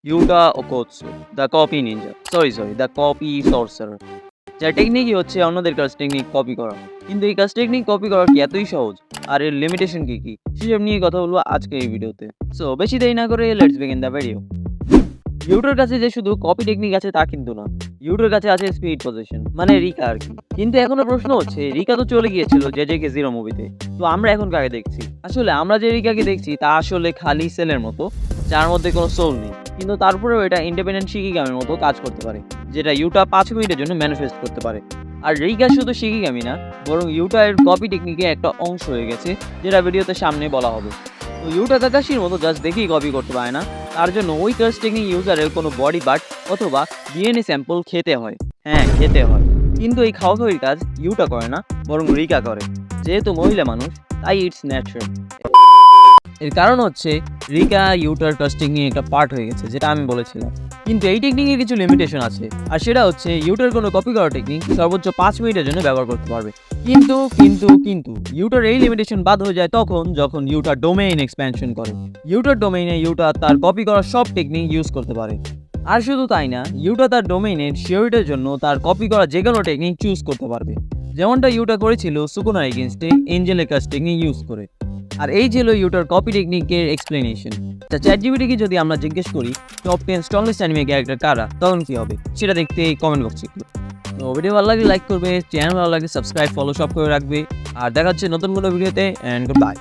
Yuta Okkotsu, the copy ninja. Sorry, the copy sorcerer. যার টেকনিকই হচ্ছে অন্যদের কাজ টেকনিক কপি করা। কিন্তু এই কাজ টেকনিক কপি করা কি এতই সহজ? আর এর লিমিটেশন কি? সেসব নিয়ে কথা বলবো আজকে এই ভিডিওতে। সো বেশি দেরি না করে লেটস বিগিন দ্য ভিডিও। ইউটোর কাছে যে শুধু কপি টেকনিক আছে তা কিন্তু না। ইউটোর কাছে আছে স্পিড পজিশন মানে রিকা আরকি। কিন্তু এখনো প্রশ্ন হচ্ছে রিকা তো চলে গিয়েছিল জেজেকে 0 মুভিতে। তো আমরা এখন কাকে দেখছি? আসলে আমরা যে রিকাকে দেখছি তা আসলে খালি সেলের মতো, যার মধ্যে কোনো সোল নেই। কিন্তু তারপরেও এটা ইন্ডিপেন্ডেন্ট শিকিগামির মতো কাজ করতে পারে, যেটা ইউটা 5 মিনিটের জন্য ম্যানিফেস্ট করতে পারে। আর রিকা শুধু শিকিগামি না, বরং ইউটা এর কপি টেকনিকে একটা অংশ হয়ে গেছে, যেটা ভিডিওতে সামনে বলা হবে। তো ইউটা কাকাশির মতো জাস্ট দেখেই কপি করতে পারে না, তার জন্য ওই কাজ টেকনিক ইউজারের কোনো বডি পার্ট অথবা ডিএনএ স্যাম্পল খেতে হয়। হ্যাঁ, খেতে হয়। কিন্তু এই খাওয়াখাওয়ির কাজ ইউটা করে না, বরং রিকা করে। যেহেতু মহিলা মানুষ, তাই ইটস ন্যাচারাল। এর কারণ হচ্ছে রিকা ইউটার কাজ টেকনিক একটা পার্ট হয়ে গেছে, যেটা আমি বলেছিলাম। কিন্তু এই টেকনিকের কিছু লিমিটেশন আছে, আর সেটা হচ্ছে ইউটার কোনো কপি করা টেকনিক সর্বোচ্চ 5 মিনিটের জন্য ব্যবহার করতে পারবে। কিন্তু ইউটার এই লিমিটেশন বাদ হয়ে যায় তখন যখন ইউটার ডোমেইন এক্সপ্যানশন করে। ইউটার ডোমেইনে ইউটা তার কপি করা সব টেকনিক ইউজ করতে পারে। আর শুধু তাই না, ইউটা তার ডোমেইনের শিওরিটির জন্য তার কপি করা যে কোনো টেকনিক চুজ করতে পারবে, যেমনটা ইউটা করেছিল সুকুনার এগেইনস্টে এঞ্জেলের কাজ টেকনিক ইউজ করে। আর এই ছিল ইউটার কপি টেকনিকের এক্সপ্লেনেশন। চ্যাটজিপিটিকে যদি আমরা জিজ্ঞেস করি টপ 10 স্ট্রংগেস্ট অ্যানিমে ক্যারেক্টার কারা, তখন কি হবে সেটা দেখতে কমেন্ট বক্সে একটু। তো ভিডিও ভালো লাগলে লাইক করবে, চ্যানেল ভালো লাগলে সাবস্ক্রাইব ফলো সব করে রাখবে। আর দেখা হচ্ছে নতুন কোনো ভিডিওতে, অ্যান্ড গুড বাই।